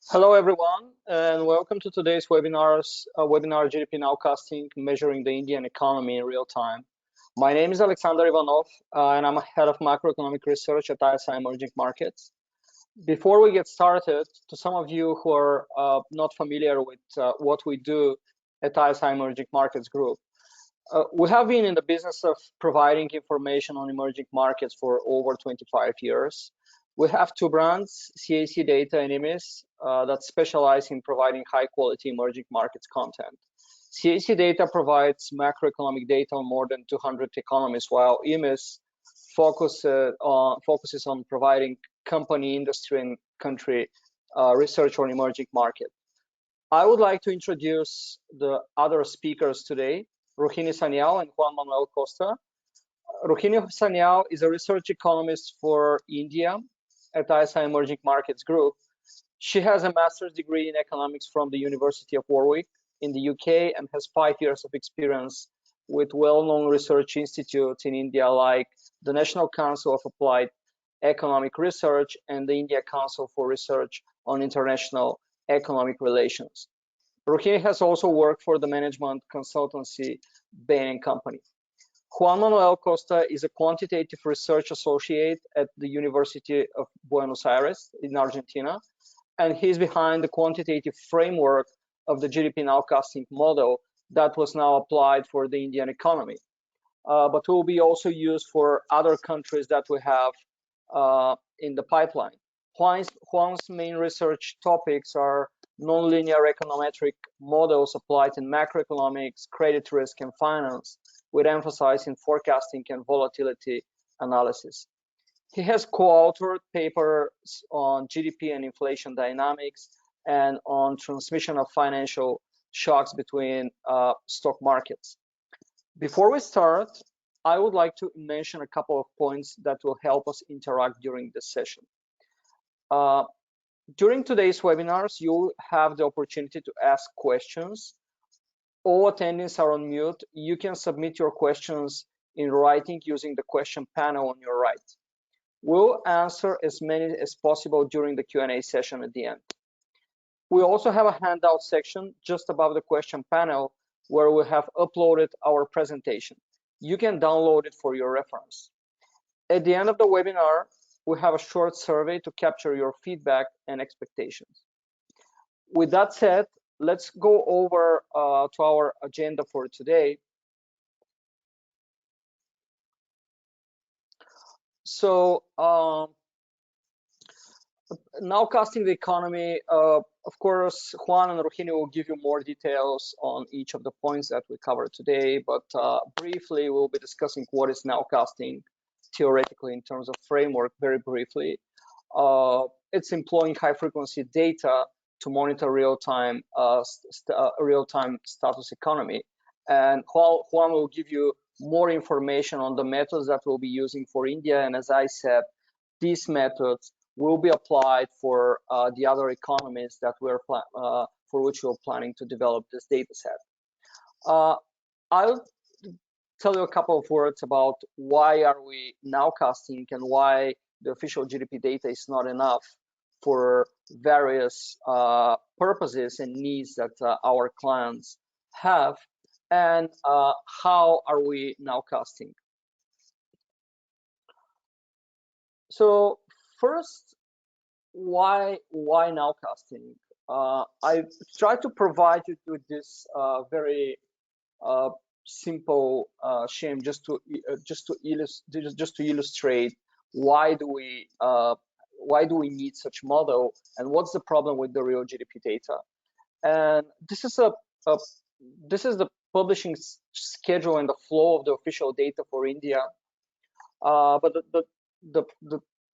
Hello, everyone, and welcome to today's webinar GDP Nowcasting, measuring the Indian economy in real time. My name is Alexander Ivanov, and I'm head of macroeconomic research at ISI Emerging Markets. Before we get started, to some of you who are not familiar with what we do at ISI Emerging Markets Group, we have been in the business of providing information on emerging markets for over 25 years. We have two brands, CAC Data and IMIS, that specialize in providing high-quality emerging markets content. CAC Data provides macroeconomic data on more than 200 economies, while IMIS focuses on providing company, industry, and country research on emerging markets. I would like to introduce the other speakers today, Rohini Sanyal and Juan Manuel Costa. Rohini Sanyal is a research economist for India at ISI Emerging Markets Group. She has a master's degree in economics from the University of Warwick in the UK and has 5 years of experience with well-known research institutes in India like the National Council of Applied Economic Research and the India Council for Research on International Economic Relations. Rohini has also worked for the management consultancy Bain & Company. Juan Manuel Costa is a quantitative research associate at the University of Buenos Aires in Argentina, and he's behind the quantitative framework of the GDP Nowcasting model that was now applied for the Indian economy, but will be also used for other countries that we have in the pipeline. Juan's main research topics are nonlinear econometric models applied in macroeconomics, credit risk, and finance, with emphasis in forecasting and volatility analysis. He has co-authored papers on GDP and inflation dynamics and on transmission of financial shocks between stock markets. Before we start, I would like to mention a couple of points that will help us interact during this session. During today's webinars, you'll have the opportunity to ask questions. All attendees are on mute. You can submit your questions in writing using the question panel on your right. We'll answer as many as possible during the Q&A session at the end. We also have a handout section just above the question panel where we have uploaded our presentation. You can download it for your reference. At the end of the webinar, we have a short survey to capture your feedback and expectations. With that said, let's go over to our agenda for today. So nowcasting the economy, of course, Juan and Rohini will give you more details on each of the points that we covered today, but briefly, we'll be discussing what is nowcasting theoretically in terms of framework very briefly. It's employing high-frequency data to monitor real-time status economy. And Juan will give you more information on the methods that we'll be using for India. And as I said, these methods will be applied for the other economies that for which we're planning to develop this data set. I'll tell you a couple of words about why are we nowcasting and why the official GDP data is not enough for various purposes and needs that our clients have, and how are we nowcasting. So first, why nowcasting? I tried to provide you with this very simple scheme just to illustrate why do we need such model and what's the problem with the real GDP data. And this is the publishing schedule and the flow of the official data for India. But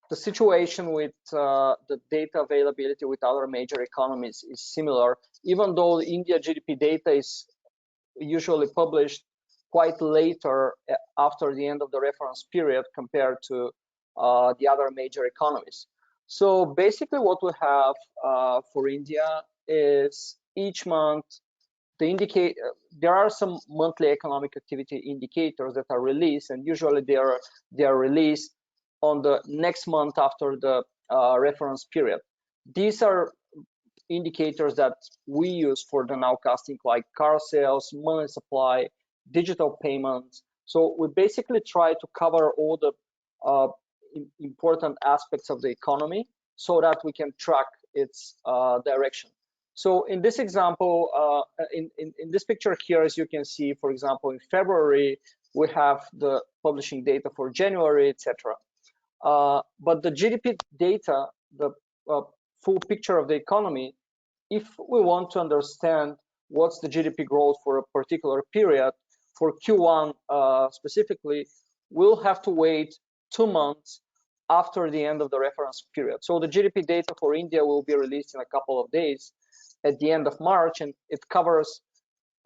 the situation with the data availability with other major economies is similar, even though the India GDP data is usually published quite later after the end of the reference period compared to the other major economies. So basically what we have for India is each month there are some monthly economic activity indicators that are released, and usually they are released on the next month after the reference period. These are indicators that we use for the nowcasting, like car sales, money supply, digital payments. So we basically try to cover all the important aspects of the economy so that we can track its direction. So in this example, in this picture here, as you can see, for example, in February, we have the publishing data for January, etc. But the GDP data, the full picture of the economy, if we want to understand what's the GDP growth for a particular period, for Q1 specifically, we'll have to wait 2 months after the end of the reference period. So the GDP data for India will be released in a couple of days at the end of March, and it covers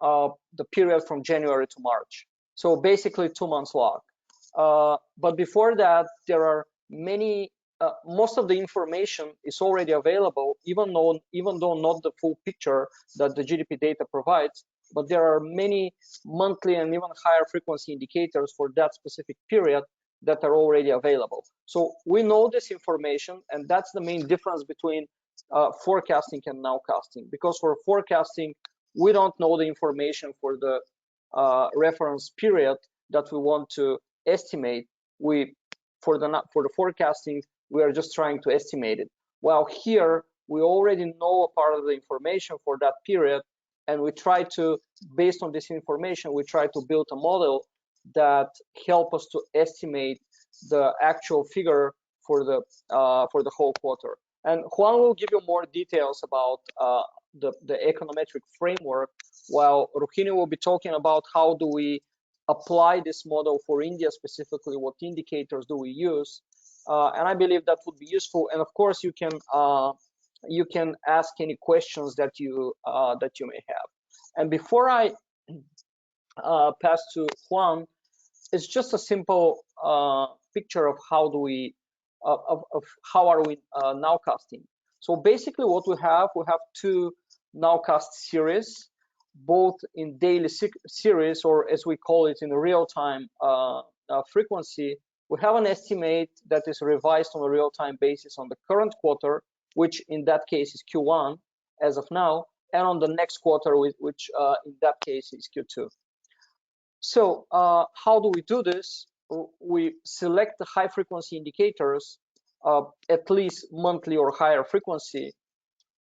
the period from January to March. So basically 2 months lag. But before that, there are many, most of the information is already available, even though not the full picture that the GDP data provides, but there are many monthly and even higher frequency indicators for that specific period that are already available. So we know this information, and that's the main difference between forecasting and nowcasting, because for forecasting, we don't know the information for the reference period that we want to estimate. For the forecasting, we are just trying to estimate it. While here, we already know a part of the information for that period, and we try to, based on this information, we try to build a model that help us to estimate the actual figure for the whole quarter. And Juan will give you more details about the econometric framework, while Ruhini will be talking about how do we apply this model for India specifically, what indicators do we use, and I believe that would be useful. And of course, you can ask any questions that you may have. And before I pass to Juan, it's just a simple picture of how do we of how are we nowcasting. So basically, what we have two nowcast series, both in daily series, or as we call it in real-time frequency. We have an estimate that is revised on a real-time basis on the current quarter, which in that case is Q1 as of now, and on the next quarter, which in that case is Q2. So how do we do this? We select the high frequency indicators, at least monthly or higher frequency,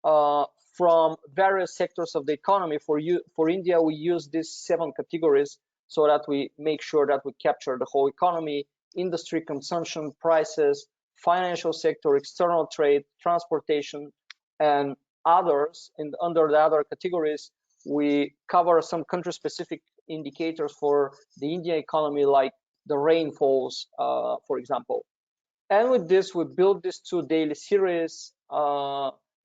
from various sectors of the economy. For India, we use these 7 categories so that we make sure that we capture the whole economy: industry, consumption, prices, financial sector, external trade, transportation, and others. And under the other categories, we cover some country-specific indicators for the Indian economy, like the rainfalls, for example. And with this, we build these 2 daily series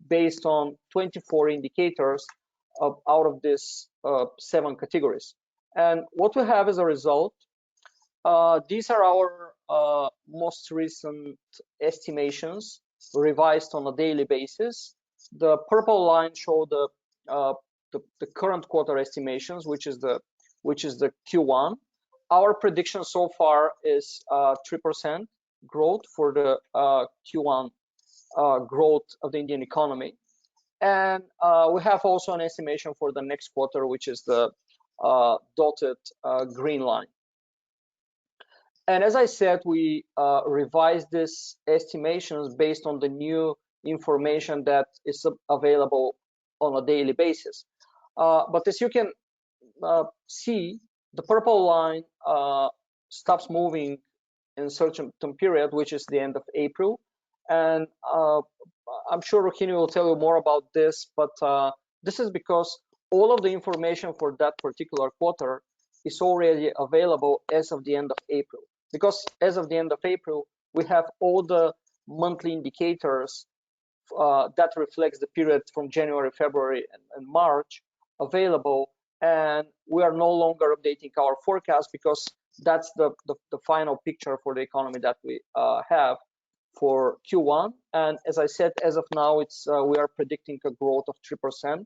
based on 24 indicators out of these 7 categories. And what we have as a result, these are our most recent estimations, revised on a daily basis. The purple line show the current quarter estimations, which is the Q1. Our prediction so far is 3% growth for the Q1 growth of the Indian economy. And we have also an estimation for the next quarter, which is the dotted green line. And as I said, we revised these estimations based on the new information that is available on a daily basis. But as you can see, the purple line stops moving in a certain period, which is the end of April. And I'm sure Ruhini will tell you more about this, but this is because all of the information for that particular quarter is already available as of the end of April. Because as of the end of April, we have all the monthly indicators that reflects the period from January, February, and March available, and we are no longer updating our forecast because that's the final picture for the economy that we have for Q1. And as I said, as of now, it's we are predicting a growth of 3%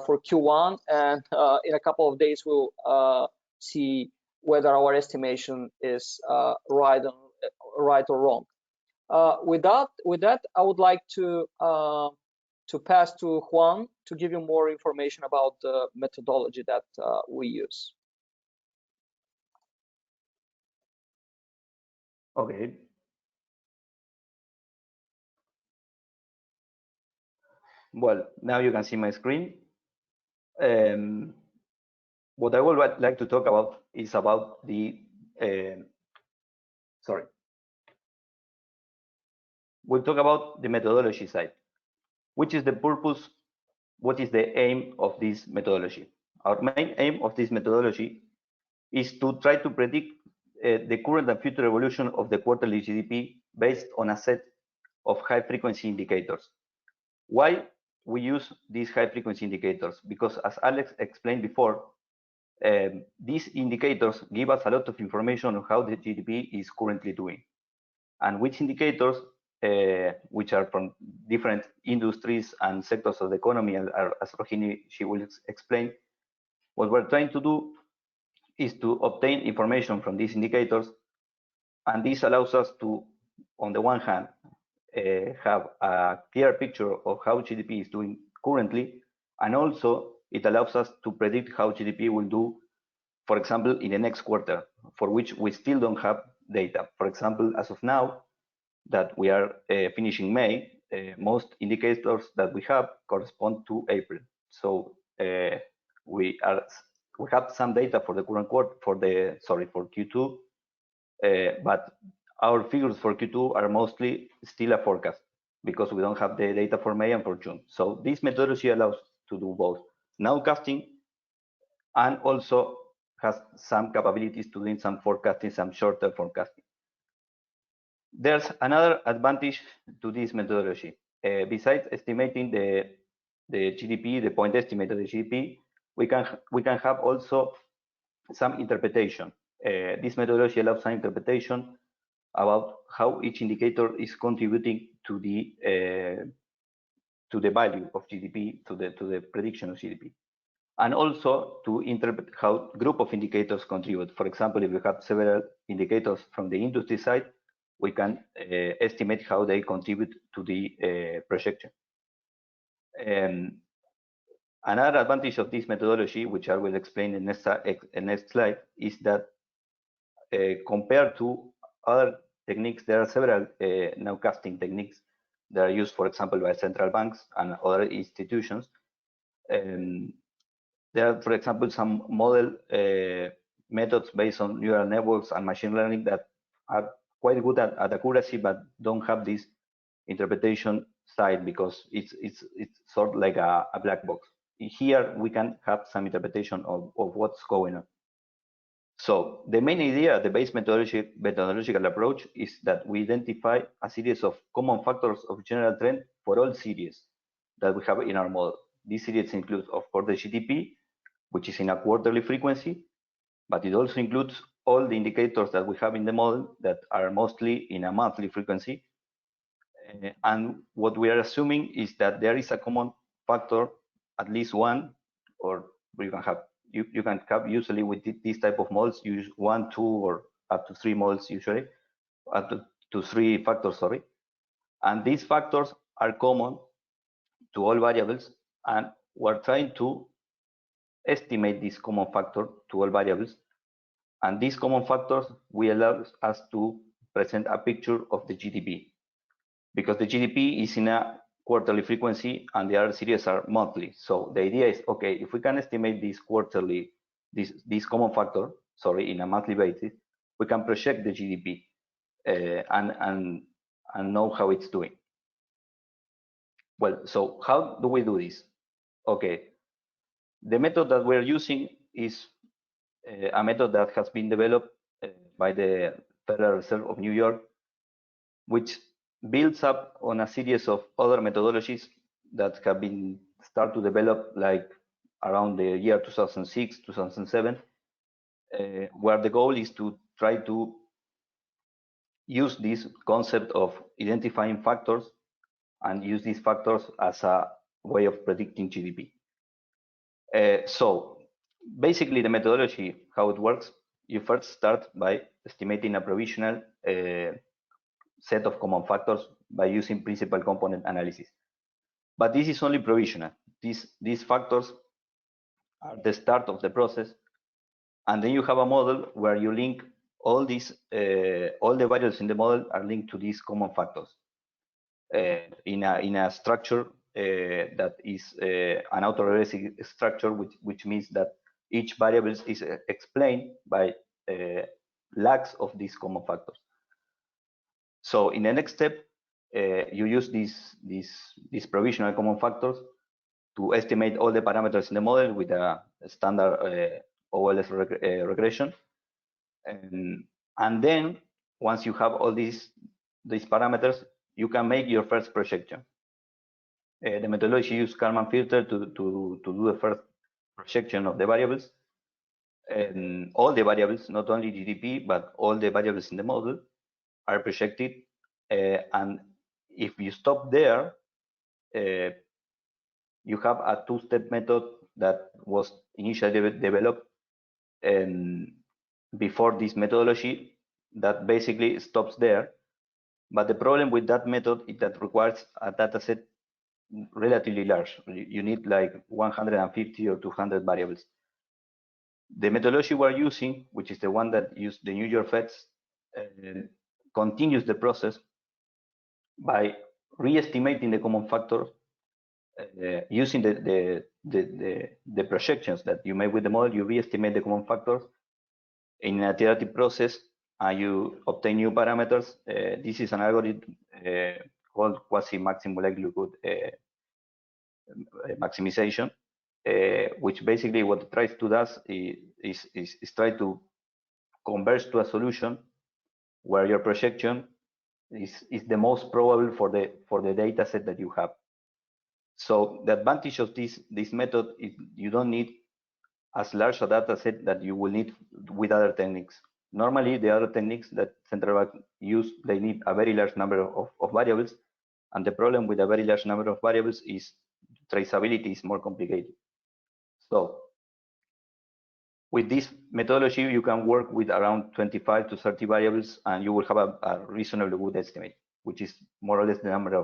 for Q1, and in a couple of days we'll see whether our estimation is right or wrong. With that, I would like to pass to Juan to give you more information about the methodology that we use. Okay. Well, now you can see my screen. What I would like to talk about is about the, sorry. We'll talk about the methodology side. Which is the purpose, what is the aim of this methodology? Our main aim of this methodology is to try to predict the current and future evolution of the quarterly GDP based on a set of high frequency indicators. Why we use these high frequency indicators? Because as Alex explained before, these indicators give us a lot of information on how the GDP is currently doing, and which indicators, which are from different industries and sectors of the economy, as Rohini, she will explain. What we're trying to do is to obtain information from these indicators, and this allows us to, on the one hand, have a clear picture of how GDP is doing currently, and also it allows us to predict how GDP will do, for example, in the next quarter, for which we still don't have data. For example, as of now, that we are finishing May, most indicators that we have correspond to April. So we have some data for the current quarter, for Q2, but our figures for Q2 are mostly still a forecast because we don't have the data for May and for June. So this methodology allows to do both nowcasting and also has some capabilities to doing some forecasting, some short-term forecasting. There's another advantage to this methodology. Besides estimating the GDP, the point estimate of the GDP, we can have also some interpretation. This methodology allows some interpretation about how each indicator is contributing to the value of GDP, to the prediction of GDP, and also to interpret how group of indicators contribute. For example, if we have several indicators from the industry side, we can estimate how they contribute to the projection. Another advantage of this methodology, which I will explain in the next slide, is that compared to other techniques, there are several nowcasting techniques that are used, for example, by central banks and other institutions. There are, for example, some model methods based on neural networks and machine learning that are quite good at accuracy, but don't have this interpretation side because it's sort of like a black box. Here we can have some interpretation of what's going on. So the main idea, the base methodological approach, is that we identify a series of common factors of general trend for all series that we have in our model. This series includes, of course, the GDP, which is in a quarterly frequency, but it also includes all the indicators that we have in the model that are mostly in a monthly frequency. And what we are assuming is that there is a common factor, at least one, or you can have usually with this type of models, you use 1, 2, or up to 3 models usually, up to 3 factors, sorry. And these factors are common to all variables, and we're trying to estimate this common factor to all variables. And these common factors will allow us to present a picture of the GDP, because the GDP is in a quarterly frequency and the other series are monthly. So the idea is, okay, if we can estimate this quarterly, this common factor, sorry, in a monthly basis, we can project the GDP and know how it's doing. Well, so how do we do this? Okay, the method that we're using is a method that has been developed by the Federal Reserve of New York, which builds up on a series of other methodologies that have been started to develop like around the year 2006, 2007, where the goal is to try to use this concept of identifying factors and use these factors as a way of predicting GDP. So basically the methodology, how it works, you first start by estimating a provisional set of common factors by using principal component analysis. But this is only provisional. These factors are the start of the process, and then you have a model where you link all the variables in the model are linked to these common factors in a structure that is an autoregressive structure, which means that each variable is explained by lags of these common factors. So in the next step, you use these provisional common factors to estimate all the parameters in the model with a standard OLS regression. And then once you have all these parameters, you can make your first projection. The methodology uses Kalman filter to do the first projection of the variables. And all the variables, not only GDP, but all the variables in the model are projected. And if you stop there, you have a two-step method that was initially developed before this methodology that basically stops there. But the problem with that method is that requires a data set relatively large. You need like 150 or 200 variables. The methodology we're using, which is the one that used the New York Feds, continues the process by re-estimating the common factor using the projections that you make with the model. You re-estimate the common factors in an iterative process, and you obtain new parameters. This is an algorithm called quasi-maximum likelihood maximization, which basically what it tries to do is try to converge to a solution where your projection is the most probable for the data set that you have. So the advantage of this method is you don't need as large a data set that you will need with other techniques. Normally, the other techniques that central bank use, they need a very large number of variables, and the problem with a very large number of variables is traceability is more complicated. So with this methodology, you can work with around 25 to 30 variables, and you will have a reasonably good estimate, which is more or less the number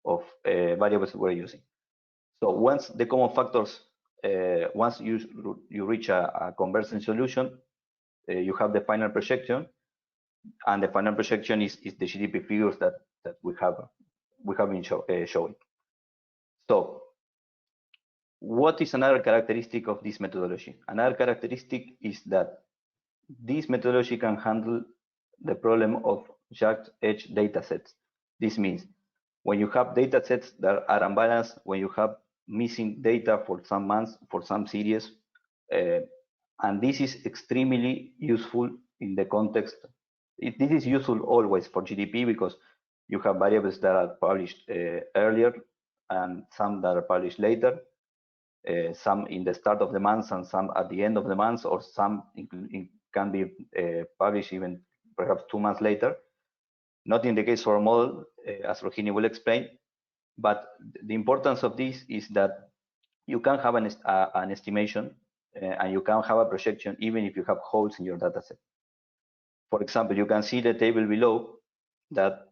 of variables we're using. So once the common factors, once you reach a convergent solution, you have the final projection, and the final projection is the GDP figures that we have been showing. So what is another characteristic of this methodology? Another characteristic is that this methodology can handle the problem of jagged edge data sets. This means when you have data sets that are unbalanced, when you have missing data for some months, for some series, and this is extremely useful in the context. This is useful always for GDP because you have variables that are published earlier and some that are published later, some in the start of the month and some at the end of the month, or some can be published even perhaps 2 months later. Not in the case for a model, as Rohini will explain, but the importance of this is that you can have an estimation and you can have a projection even if you have holes in your dataset. For example, you can see the table below that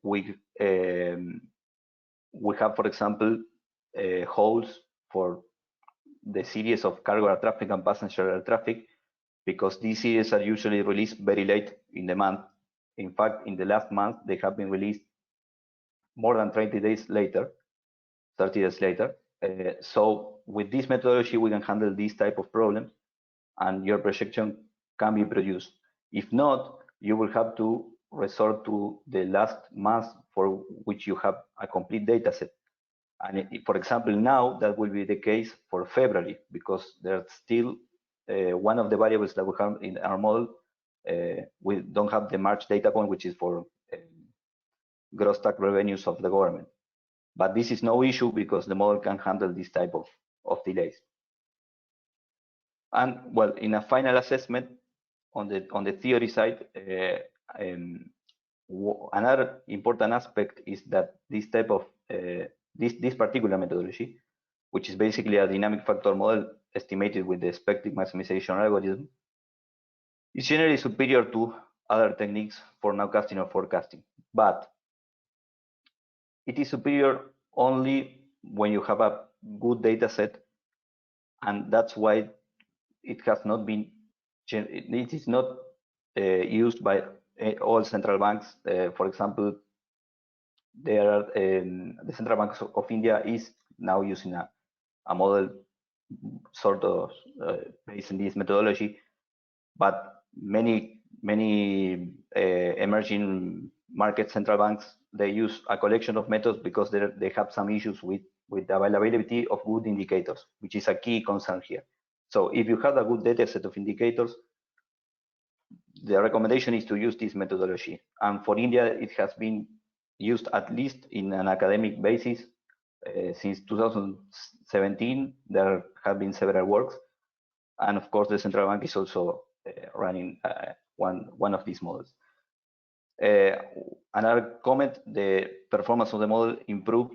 we have, for example, holes for the series of cargo air traffic and passenger air traffic, because these series are usually released very late in the month. In fact, in the last month, they have been released more than 30 days later. So with this methodology, we can handle these type of problems, and your projection can be produced. If not, you will have to resort to the last month for which you have a complete data set. And for example, now that will be the case for February, because there's still one of the variables that we have in our model. We don't have the March data point, which is for gross tax revenues of the government. But this is no issue because the model can handle this type of delays. And well, in a final assessment on the theory side, another important aspect is that this type of this particular methodology, which is basically a dynamic factor model estimated with the expected maximization algorithm, is generally superior to other techniques for nowcasting or forecasting. But it is superior only when you have a good data set, and that's why it has not been, it is not used by all central banks. For example, there are, the Central Bank of India is now using a model sort of based on this methodology, but many emerging market central banks, they use a collection of methods because they have some issues with the availability of good indicators, which is a key concern here. So if you have a good data set of indicators, the recommendation is to use this methodology. And for India, it has been used at least in an academic basis since 2017. There have been several works, and of course, the central bank is also running one of these models. Another comment: the performance of the model improved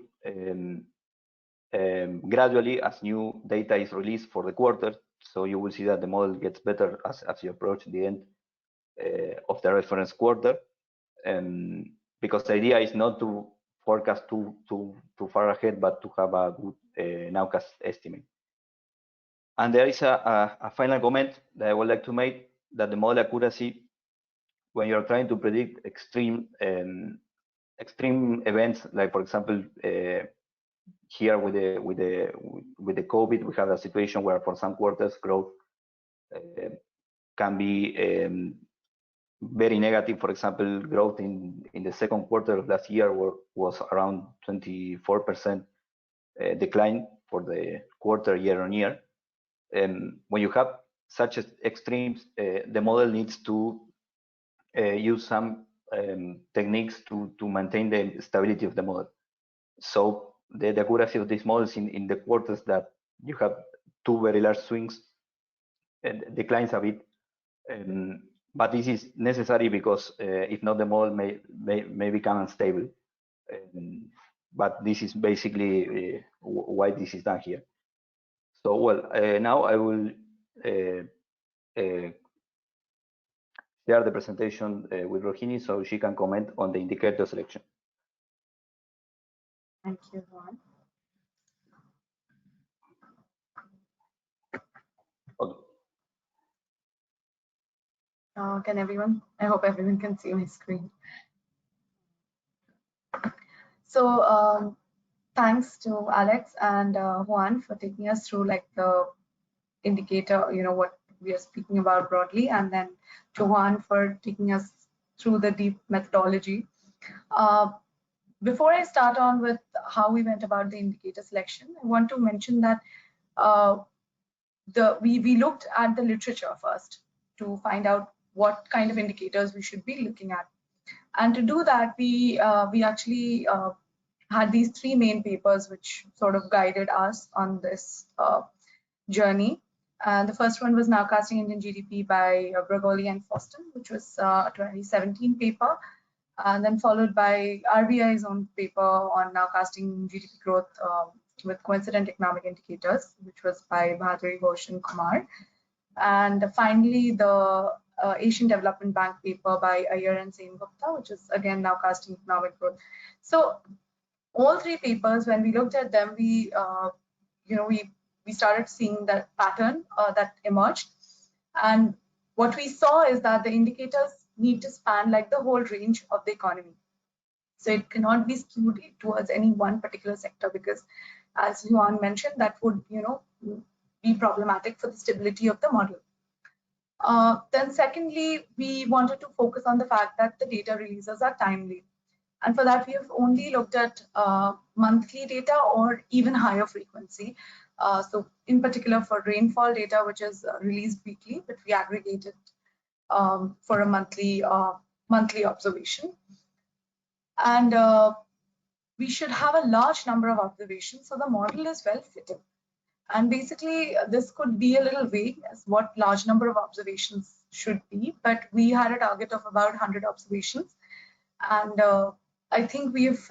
gradually as new data is released for the quarter. So you will see that the model gets better as you approach the end of the reference quarter, because the idea is not to forecast too far ahead, but to have a good nowcast estimate. And there is a final comment that I would like to make, that the model accuracy, when you're trying to predict extreme events, like for example, here with the COVID, we have a situation where for some quarters growth can be very negative. For example, growth in the second quarter of last year was around 24% decline for the quarter year on year. When you have such extremes, the model needs to use some techniques to maintain the stability of the model. So the accuracy of these models in the quarters that you have two very large swings declines a bit. But this is necessary because if not, the model may become unstable. But this is basically why this is done here. So, well, now I will share the presentation with Rohini so she can comment on the indicator selection. Thank you, Juan. Okay. Can everyone? I hope everyone can see my screen. So thanks to Alex and Juan for taking us through like the indicator, what we are speaking about broadly, and then to Juan for taking us through the deep methodology. Before I start on with how we went about the indicator selection, I want to mention that we looked at the literature first to find out what kind of indicators we should be looking at. And to do that, we actually had these three main papers which sort of guided us on this journey. The first one was Nowcasting Indian GDP by Bragoli and Foston, which was a 2017 paper, and then followed by RBI's own paper on Nowcasting GDP growth with coincident economic indicators, which was by Bhadri Ghosh and Kumar. And finally, the Asian Development Bank paper by Iyer and Sen Gupta, which is again Nowcasting economic growth. So all three papers, when we looked at them, we started seeing that pattern that emerged. And what we saw is that the indicators need to span like the whole range of the economy. So it cannot be skewed towards any one particular sector, because as Juan mentioned, that would be problematic for the stability of the model. Then secondly, we wanted to focus on the fact that the data releases are timely. And for that, we have only looked at monthly data or even higher frequency. So in particular for rainfall data, which is released weekly, but we aggregated for a monthly observation. And we should have a large number of observations, so the model is well fitted. And basically, this could be a little vague as what large number of observations should be, but we had a target of about 100 observations. And I think we've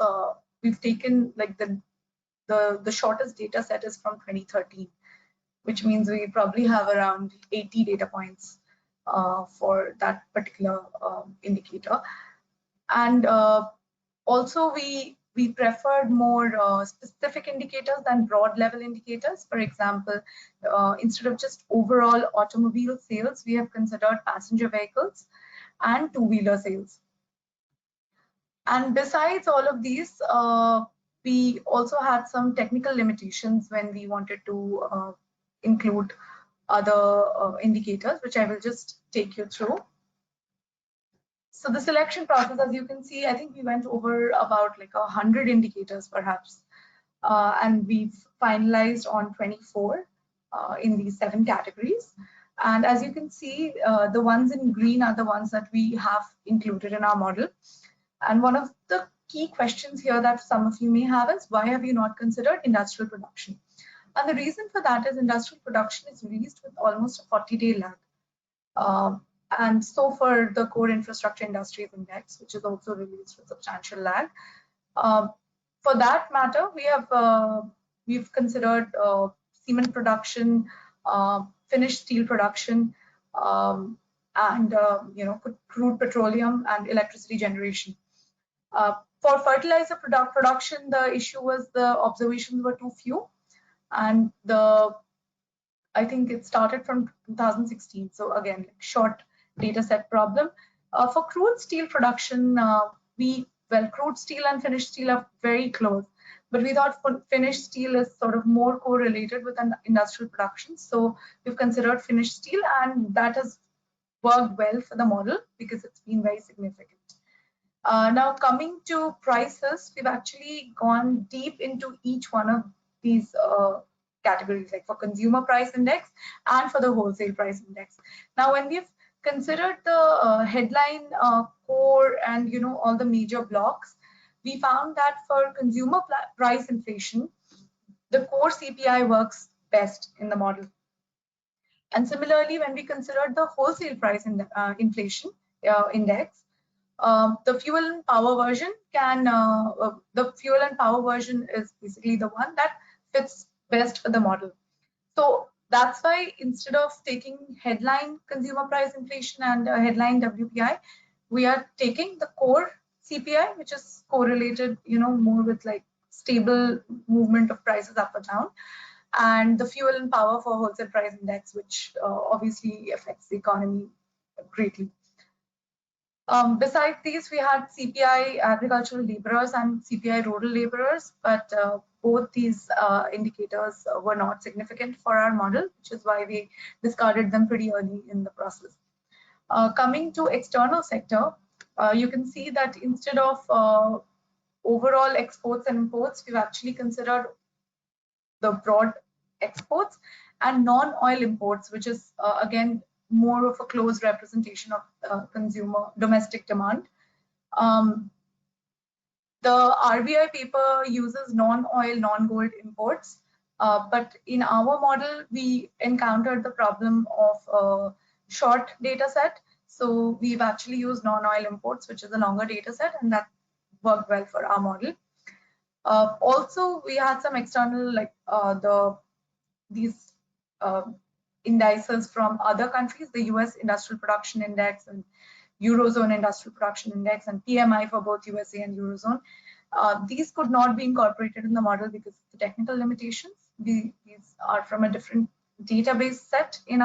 taken like the shortest data set is from 2013, which means we probably have around 80 data points for that particular indicator. And also we preferred more specific indicators than broad level indicators. For example, instead of just overall automobile sales, we have considered passenger vehicles and two-wheeler sales. And besides all of these, we also had some technical limitations when we wanted to include other indicators, which I will just take you through. So the selection process, as you can see, I think we went over about like 100 indicators perhaps, and we've finalized on 24 in these 7 categories. And as you can see, the ones in green are the ones that we have included in our model. And one of the key questions here that some of you may have is, why have you not considered industrial production? And the reason for that is industrial production is released with almost a 40-day lag. And so for the core infrastructure industries index, which is also released with substantial lag. For that matter, we've considered cement production, finished steel production, and crude petroleum and electricity generation. For fertilizer production, the issue was the observations were too few, and I think it started from 2016. So again, like short data set problem. For crude steel production, crude steel and finished steel are very close, but we thought finished steel is sort of more correlated with an industrial production. So we've considered finished steel, and that has worked well for the model because it's been very significant. Now coming to prices, we've actually gone deep into each one of these categories, like for consumer price index and for the wholesale price index. Now when we've considered the headline, core, and all the major blocks, we found that for consumer price inflation, the core CPI works best in the model. And similarly, when we considered the wholesale price inflation index, the fuel and power version is basically the one that fits best for the model. So that's why instead of taking headline consumer price inflation and headline WPI, we are taking the core CPI, which is correlated, more with like stable movement of prices up or down, and the fuel and power for wholesale price index, which obviously affects the economy greatly. Besides these, we had CPI agricultural laborers and CPI rural laborers, but both these indicators were not significant for our model, which is why we discarded them pretty early in the process. Coming to external sector, you can see that instead of overall exports and imports, we've actually considered the broad exports and non-oil imports, which is again more of a close representation of consumer domestic demand. The RBI paper uses non-oil, non-gold imports, but in our model, we encountered the problem of a short data set. So we've actually used non-oil imports, which is a longer data set, and that worked well for our model. Also, we had some external, like these indices from other countries, the US Industrial Production Index and Eurozone Industrial Production Index and PMI for both USA and Eurozone. These could not be incorporated in the model because of the technical limitations. These are from a different database set on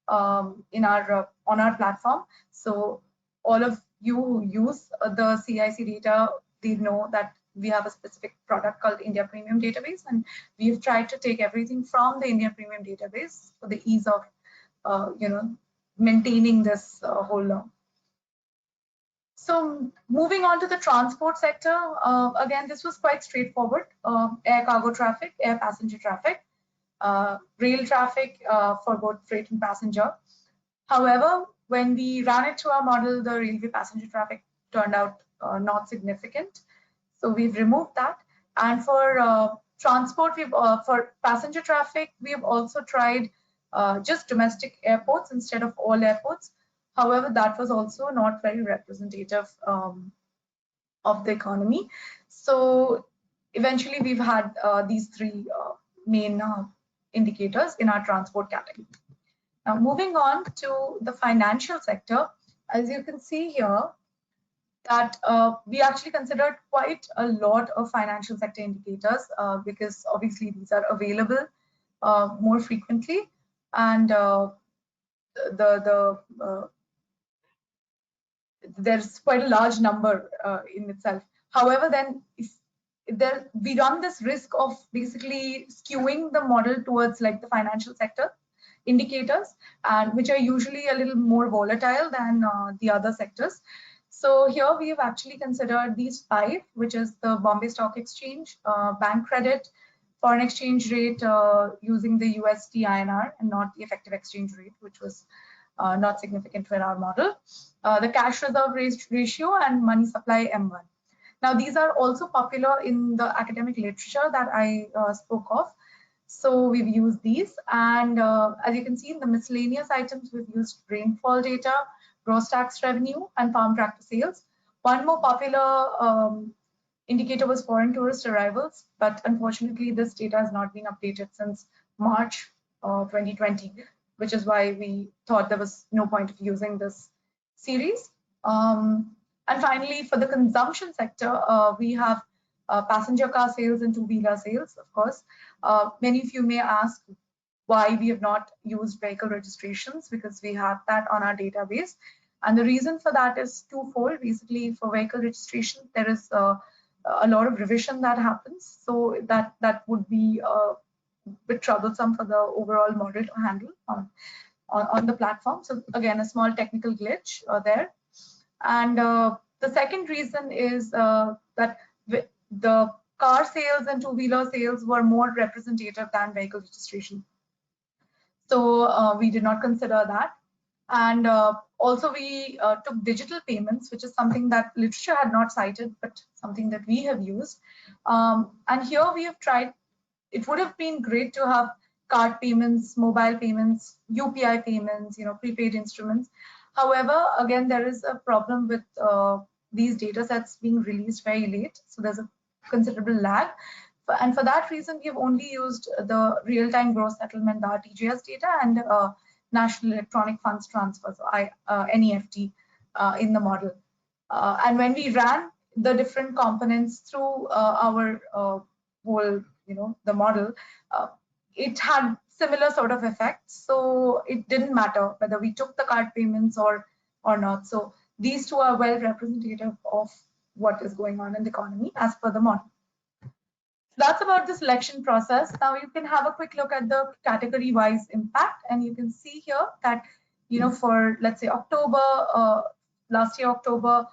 our platform. So all of you who use the CIC data, they know that we have a specific product called India Premium Database, and we've tried to take everything from the India Premium Database for the ease of maintaining this whole law. So moving on to the transport sector, again, this was quite straightforward. Air cargo traffic, air passenger traffic, rail traffic for both freight and passenger. However, when we ran it through our model, the railway passenger traffic turned out not significant. So we've removed that. And for transport, for passenger traffic, we've also tried just domestic airports instead of all airports. However, that was also not very representative of the economy. So eventually, we've had these 3 main indicators in our transport category. Now, moving on to the financial sector, as you can see here, that we actually considered quite a lot of financial sector indicators because obviously these are available more frequently, and there's quite a large number in itself. However, then if there we run this risk of basically skewing the model towards like the financial sector indicators, and which are usually a little more volatile than the other sectors. So here we have actually considered these 5, which is the Bombay Stock Exchange, bank credit, foreign exchange rate using the USD INR and not the effective exchange rate, which was not significant for our model, the cash reserve ratio, and money supply M1. Now, these are also popular in the academic literature that I spoke of. So we've used these, and as you can see in the miscellaneous items, we've used rainfall data, gross tax revenue, and farm tractor sales. One more popular indicator was foreign tourist arrivals, but unfortunately this data has not been updated since March 2020, which is why we thought there was no point of using this series. And finally, for the consumption sector, we have passenger car sales and two-wheeler sales, of course. Many of you may ask why we have not used vehicle registrations, because we have that on our database. And the reason for that is twofold. Basically, for vehicle registration, there is a lot of revision that happens. So that would be a bit troublesome for the overall model to handle on the platform. So again, a small technical glitch there. And the second reason is that the car sales and two-wheeler sales were more representative than vehicle registration. So we did not consider that. And also we took digital payments, which is something that literature had not cited, but something that we have used. And here we have tried, it would have been great to have card payments, mobile payments, UPI payments, prepaid instruments. However, again, there is a problem with these data sets being released very late. So there's a considerable lag. And for that reason, we have only used the real-time gross settlement, the RTGS data, and National Electronic Funds Transfer, so NEFT, in the model. And when we ran the different components through our whole, the model, it had similar sort of effects. So it didn't matter whether we took the card payments or not. So these two are well representative of what is going on in the economy as per the model. That's about the selection process. Now you can have a quick look at the category-wise impact, and you can see here that, for let's say October, last year October,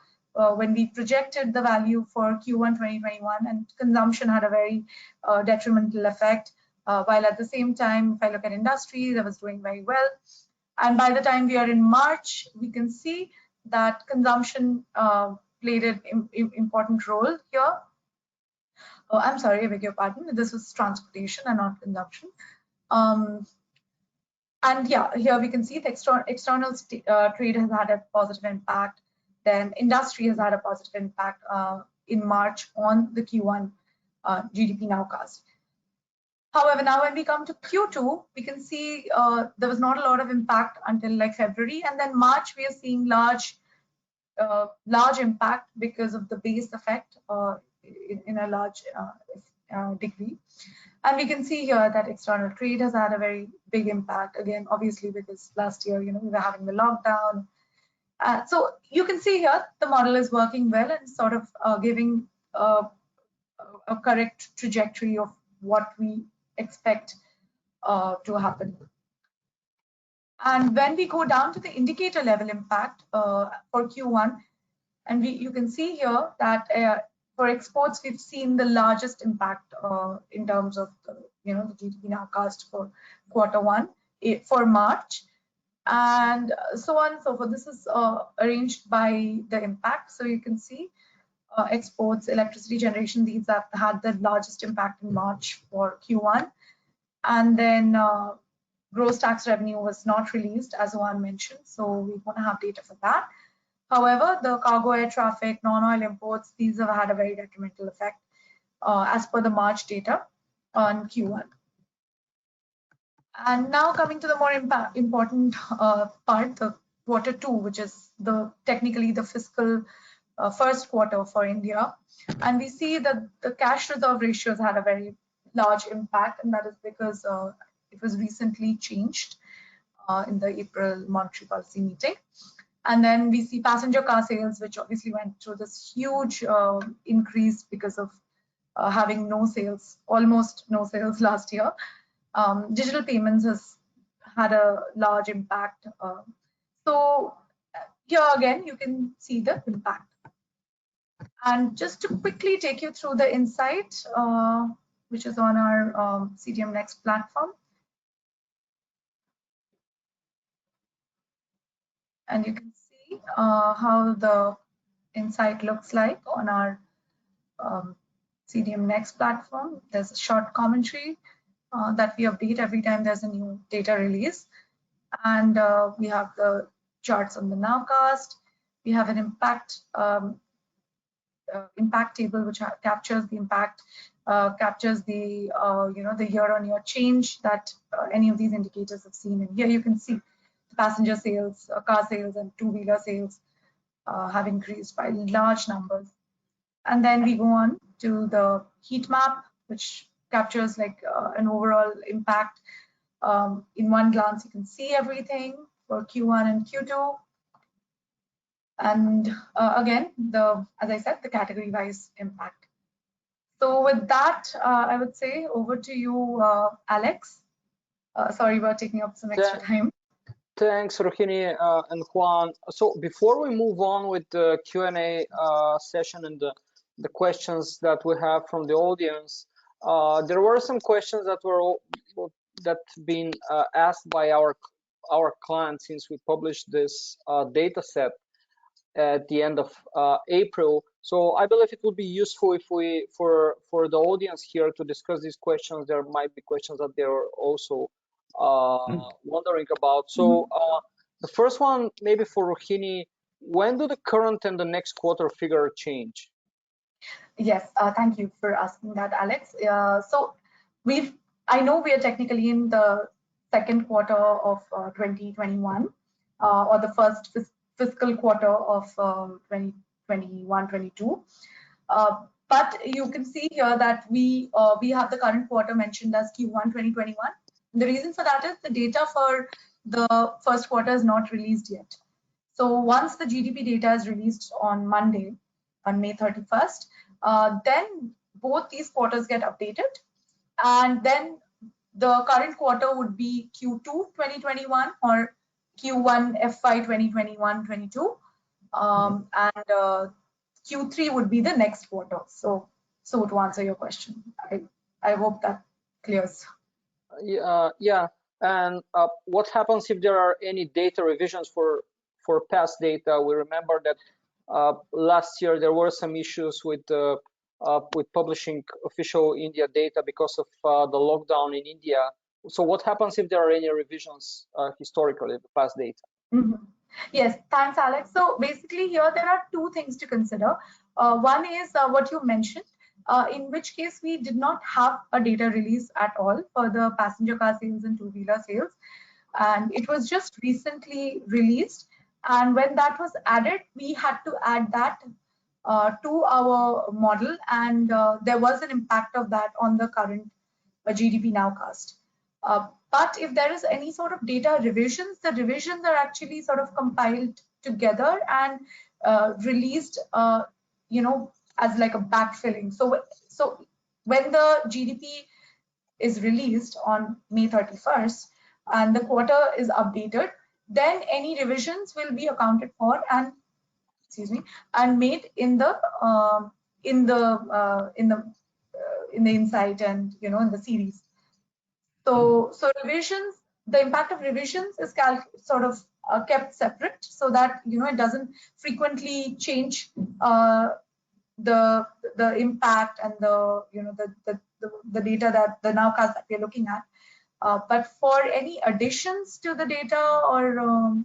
when we projected the value for Q1 2021, and consumption had a very detrimental effect, while at the same time, if I look at industry, that was doing very well. And by the time we are in March, we can see that consumption played an important role here. Oh, I'm sorry, I beg your pardon. This was transportation and not consumption. And yeah, here we can see the external trade has had a positive impact. Then industry has had a positive impact in March on the Q1 GDP nowcast. However, now when we come to Q2, we can see there was not a lot of impact until like February, and then March we are seeing large impact because of the base effect in a large degree. And we can see here that external trade has had a very big impact, again, obviously because last year, we were having the lockdown. So you can see here the model is working well and sort of giving a correct trajectory of what we expect to happen. And when we go down to the indicator level impact for Q1, and you can see here that for exports, we've seen the largest impact in terms of the GDP nowcast for Q1 for March, and so on and so forth. This is arranged by the impact. So you can see exports, electricity generation, these have had the largest impact in March for Q1. And then gross tax revenue was not released, as Juan mentioned, so we want to have data for that. However, the cargo air traffic, non-oil imports, these have had a very detrimental effect as per the March data on Q1. And now coming to the more important part, the Q2, which is technically the fiscal first quarter for India. And we see that the cash reserve ratios had a very large impact, and that is because it was recently changed in the April monetary policy meeting. And then we see passenger car sales, which obviously went through this huge increase because of having no sales, almost no sales last year. Digital payments has had a large impact. So here again, you can see the impact. And just to quickly take you through the insight, which is on our CDM Next platform. And you can see how the insight looks like on our CDM Next platform. There's a short commentary that we update every time there's a new data release. And we have the charts on the Nowcast. We have an impact table which captures the impact, captures the the year-on-year change that any of these indicators have seen. And here you can see the passenger sales, car sales, and two-wheeler sales have increased by large numbers. And then we go on to the heat map, which captures like an overall impact. In one glance, you can see everything for Q1 and Q2. And again, as I said, the category-wise impact. So with that, I would say over to you, Alex. Sorry about taking up some extra time. Thanks, Rohini and Juan. So before we move on with the Q&A session and the questions that we have from the audience, there were some questions that been asked by our clients since we published this data set at the end of April. So I believe it would be useful if we, for the audience here to discuss these questions. There might be questions that they're also wondering about. So the first one, maybe for Rohini, when do the current and the next quarter figure change? Yes, thank you for asking that, Alex. So I know we are technically in the second quarter of 2021 or the first fiscal quarter of 2021-22. But you can see here that we have the current quarter mentioned as Q1 2021. The reason for that is the data for the first quarter is not released yet. So once the GDP data is released on Monday, on May 31st, then both these quarters get updated, and then the current quarter would be Q2 2021 or Q1 FY 2021-22, and Q3 would be the next quarter. So to answer your question, I hope that clears. Yeah. And what happens if there are any data revisions for past data? We remember that last year there were some issues with publishing official India data because of the lockdown in India. So what happens if there are any revisions historically, the past data? Yes, thanks, Alex. So basically here there are two things to consider. One is what you mentioned, in which case we did not have a data release at all for the passenger car sales and two-wheeler sales. And it was just recently released. And when that was added, we had to add that to our model, and there was an impact of that on the current GDP nowcast. But if there is any sort of data revisions, the revisions are actually sort of compiled together and released, as like a backfilling. So when the GDP is released on May 31st and the quarter is updated, then any revisions will be accounted for and made in the insight and in the series. So revisions, the impact of revisions is sort of kept separate so that it doesn't frequently change the impact and the data that the nowcast that we're looking at. But for any additions to the data or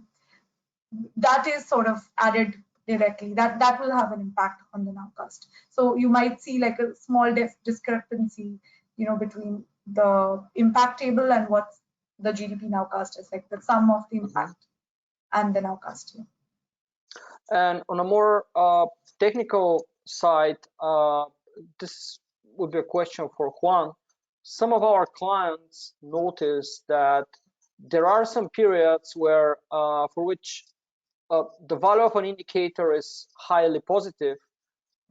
that is sort of added directly, that will have an impact on the nowcast. So you might see like a small discrepancy, between the impact table and what's the GDP nowcast effect, the sum of the impact and the nowcasting. And on a more technical side, this would be a question for Juan. Some of our clients notice that there are some periods where for which the value of an indicator is highly positive,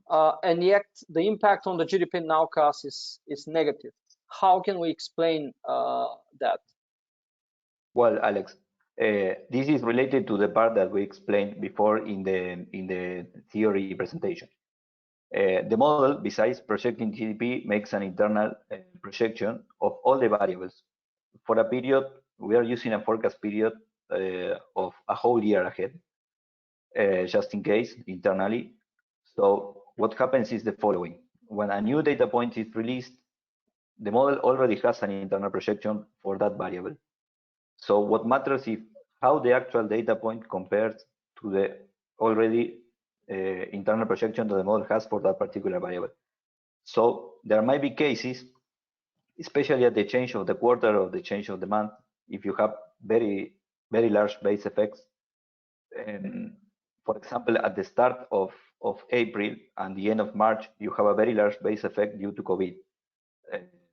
and yet the impact on the GDP nowcast is negative. How can we explain that? Well, Alex, this is related to the part that we explained before in the theory presentation. The model, besides projecting GDP, makes an internal projection of all the variables. For a period, we are using a forecast period of a whole year ahead, just in case, internally. So what happens is the following. When a new data point is released, the model already has an internal projection for that variable. So what matters is how the actual data point compares to the already internal projection that the model has for that particular variable. So there might be cases, especially at the change of the quarter or the change of the month, if you have very, very large base effects. For example, at the start of April and the end of March, you have a very large base effect due to COVID,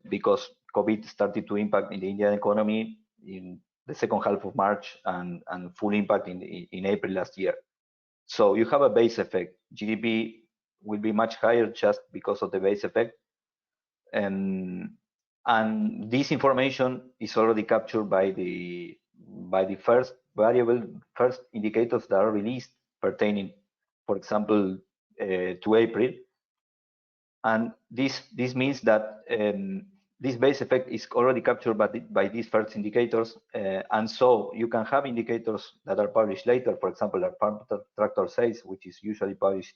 because COVID started to impact in the Indian economy in the second half of March and full impact in April last year. So you have a base effect. GDP will be much higher just because of the base effect. And this information is already captured by the first variable, first indicators that are released pertaining, for example, to April. And this means that this base effect is already captured by these first indicators, and so you can have indicators that are published later. For example, our farm tractor sales, which is usually published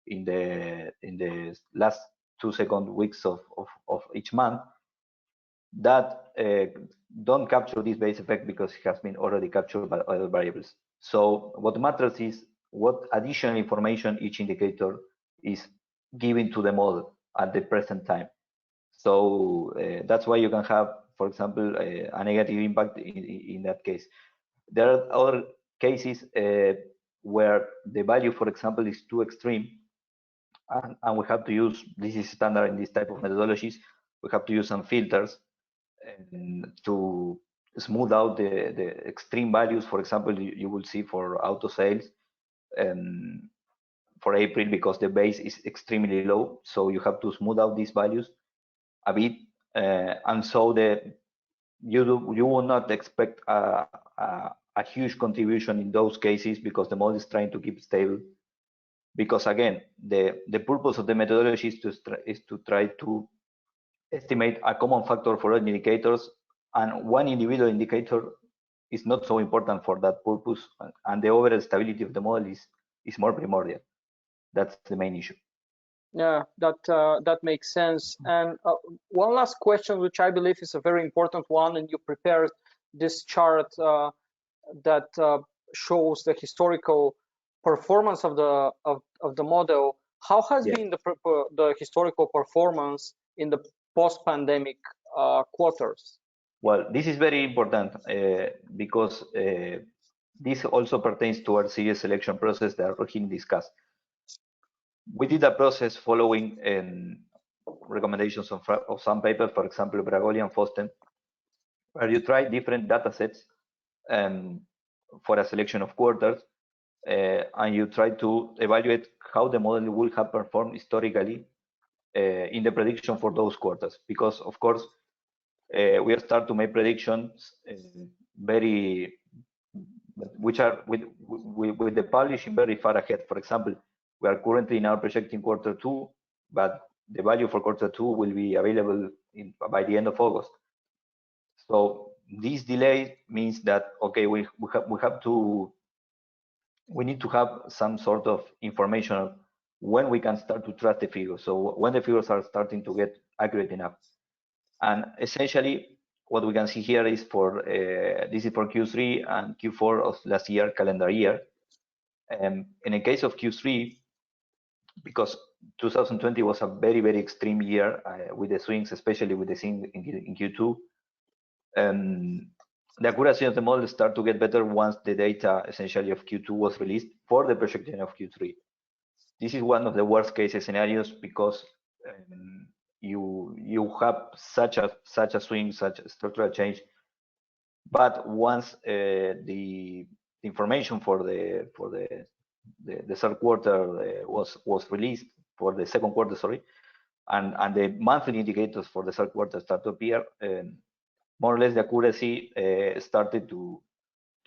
in the last 2 weeks of each month, that don't capture this base effect because it has been already captured by other variables. So what matters is what additional information each indicator is giving to the model at the present time. So that's why you can have, for example, a negative impact in that case. There are other cases where the value, for example, is too extreme, and we have to use, this is standard in this type of methodologies, we have to use some filters to smooth out the extreme values. For example, you will see for auto sales for April, because the base is extremely low, so you have to smooth out these values a bit, and so you will not expect a huge contribution in those cases, because the model is trying to keep stable. Because again, the purpose of the methodology is to try to estimate a common factor for all indicators, and one individual indicator is not so important for that purpose, and the overall stability of the model is more primordial. That's the main issue. Yeah, that makes sense. And one last question, which I believe is a very important one, and you prepared this chart that shows the historical performance of the model. How has been the historical performance in the post-pandemic quarters? Well, this is very important because this also pertains to our series selection process that Rohin discussed. We did a process following recommendations of some papers, for example, Bragoli and Fosten, where you try different data sets for a selection of quarters, and you try to evaluate how the model will have performed historically in the prediction for those quarters. Because, of course, we start to make predictions which are with the publishing very far ahead. For example, we are currently now projecting Q2, but the value for Q2 will be available by the end of August. So this delay means that, okay, we need to have some sort of information of when we can start to trust the figures. So when the figures are starting to get accurate enough. And essentially, what we can see here is this is for Q3 and Q4 of last year, calendar year. In the case of Q3, because 2020 was a very, very extreme year with the swings, especially with the swing in Q2, the accuracy of the model started to get better once the data essentially of Q2 was released for the projection of Q3. This is one of the worst case scenarios because you have such a swing, such a structural change. But once the information for the third quarter was released, for the second quarter, sorry, and the monthly indicators for the third quarter start to appear, more or less the accuracy started to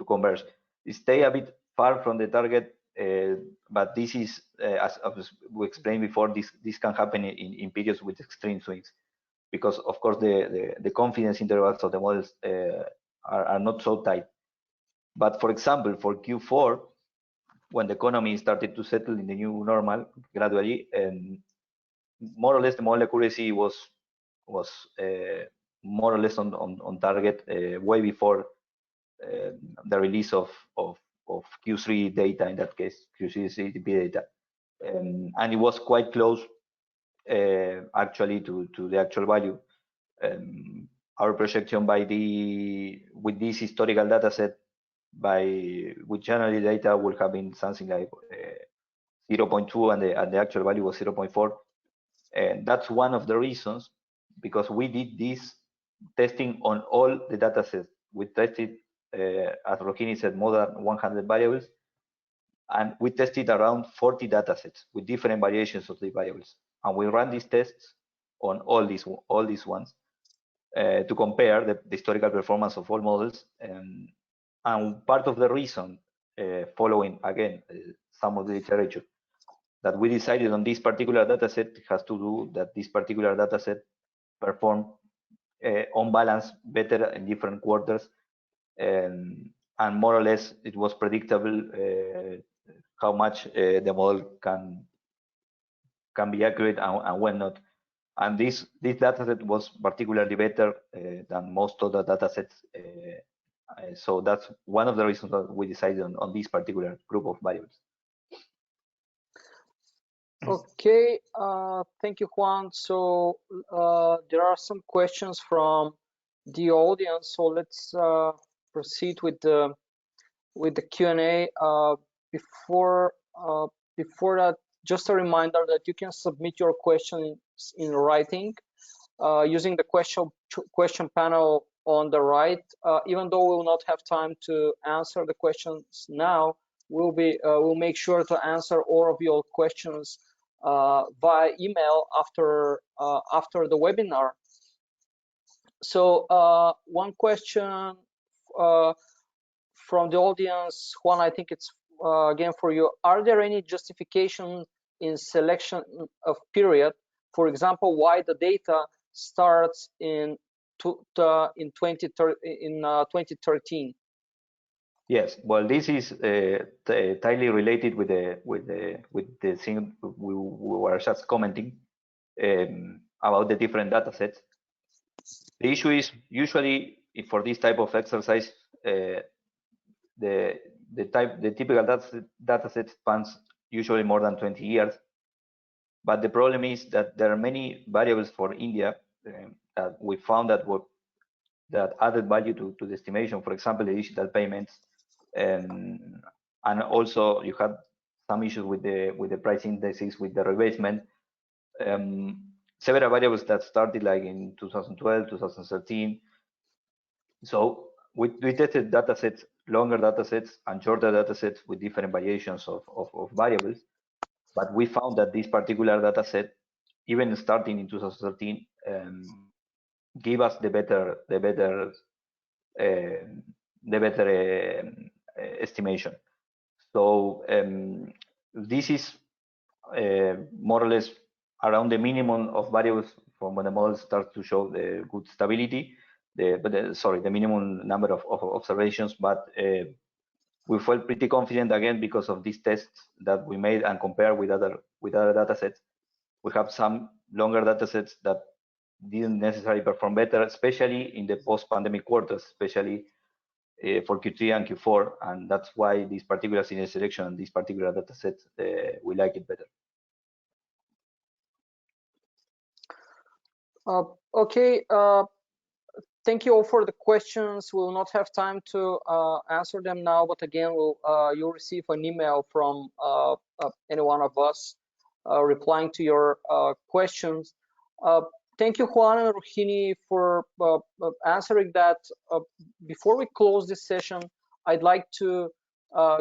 converge. It stay a bit far from the target, but this is, as we explained before, this can happen in periods with extreme swings, because of course the confidence intervals of the models are not so tight. But for example, for Q4, when the economy started to settle in the new normal gradually, and more or less the model accuracy was more or less on target way before the release of Q3 data, in that case Q3 GDP data, and it was quite close actually to the actual value. Our projection with this historical data set with January data will have been something like 0.2, and the actual value was 0.4, and that's one of the reasons, because we did this testing on all the data sets. We tested, as Rohini said, more than 100 variables, and we tested around 40 data sets with different variations of the variables, and we ran these tests on all these ones to compare the historical performance of all models. And part of the reason, following again some of the literature, that we decided on this particular data set has to do that this particular data set performed on balance better in different quarters, and more or less it was predictable how much the model can be accurate and when not. And this data set was particularly better than most other data sets. So that's one of the reasons that we decided on this particular group of variables. Okay, thank you, Juan. So there are some questions from the audience. So let's proceed with the Q&A. Before that, just a reminder that you can submit your questions in writing using the question panel on the right. Even though we will not have time to answer the questions now, we'll make sure to answer all of your questions via email after the webinar. So one question from the audience, Juan, I think it's again for you. Are there any justification in selection of period? For example, why the data starts in 2013? Yes, well, this is tightly related with the thing we were just commenting about the different data sets. The issue is usually for this type of exercise, the typical data set spans usually more than 20 years. But the problem is that there are many variables for India that we found that added value to the estimation. For example, the digital payments, and also you had some issues with the price indexes, with the rebasement. Several variables that started like in 2012, 2013. So we tested data sets, longer data sets and shorter data sets with different variations of variables. But we found that this particular data set, even starting in 2013, gave us the better estimation. So this is more or less around the minimum of variables from when the model starts to show the good stability. The minimum number of observations, but we felt pretty confident again because of these tests that we made and compared with other data sets. We have some longer data sets that didn't necessarily perform better, especially in the post-pandemic quarters, especially for Q3 and Q4, and that's why this particular senior selection and this particular data set, we like it better. Okay, Thank you all for the questions. We will not have time to answer them now, but again, you'll receive an email from any one of us replying to your questions. Thank you, Juan and Rohini, for answering that. Before we close this session, I'd like to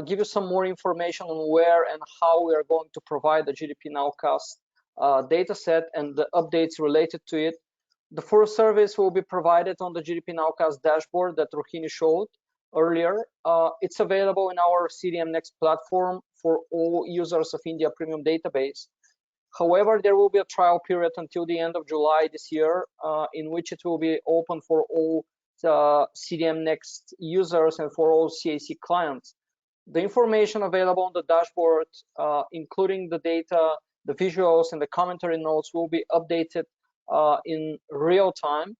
give you some more information on where and how we are going to provide the GDP Nowcast data set and the updates related to it. The first service will be provided on the GDP Nowcast dashboard that Rohini showed earlier. It's available in our CDM Next platform for all users of India Premium Database. However, there will be a trial period until the end of July this year, in which it will be open for all CDM Next users and for all CAC clients. The information available on the dashboard, including the data, the visuals, and the commentary notes, will be updated in real time.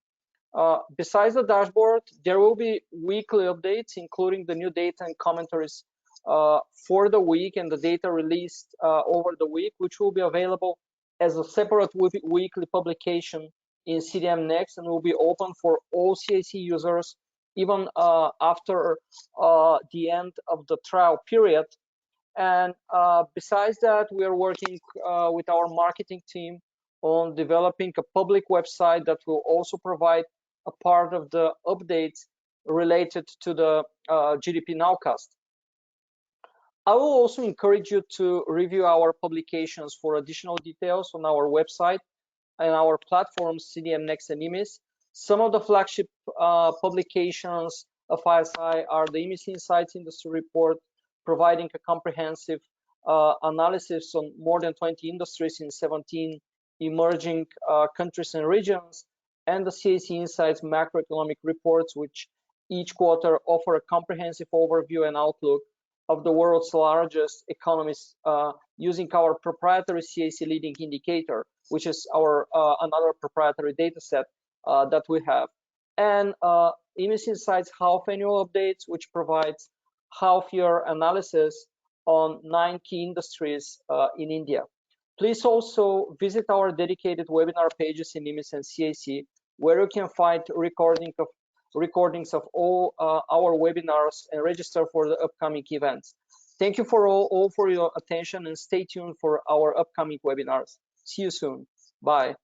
Besides the dashboard, there will be weekly updates, including the new data and commentaries for the week and the data released over the week, which will be available as a separate weekly publication in CDM Next and will be open for all CAC users even after the end of the trial period. And besides that, we are working with our marketing team on developing a public website that will also provide a part of the updates related to the GDP Nowcast. I will also encourage you to review our publications for additional details on our website and our platforms, CDM Next and IMIS. Some of the flagship publications of ISI are the IMIS Insights Industry Report, providing a comprehensive analysis on more than 20 industries in 17 emerging countries and regions, and the CAC Insights Macroeconomic Reports, which each quarter offer a comprehensive overview and outlook of the world's largest economies using our proprietary CAC leading indicator, which is our another proprietary data set that we have. And IMIS Insights Half Annual Updates, which provides half-year analysis on 9 key industries in India. Please also visit our dedicated webinar pages in IMIS and CAC, where you can find recordings of all our webinars and register for the upcoming events. Thank you for all for your attention, and stay tuned for our upcoming webinars. See you soon. Bye.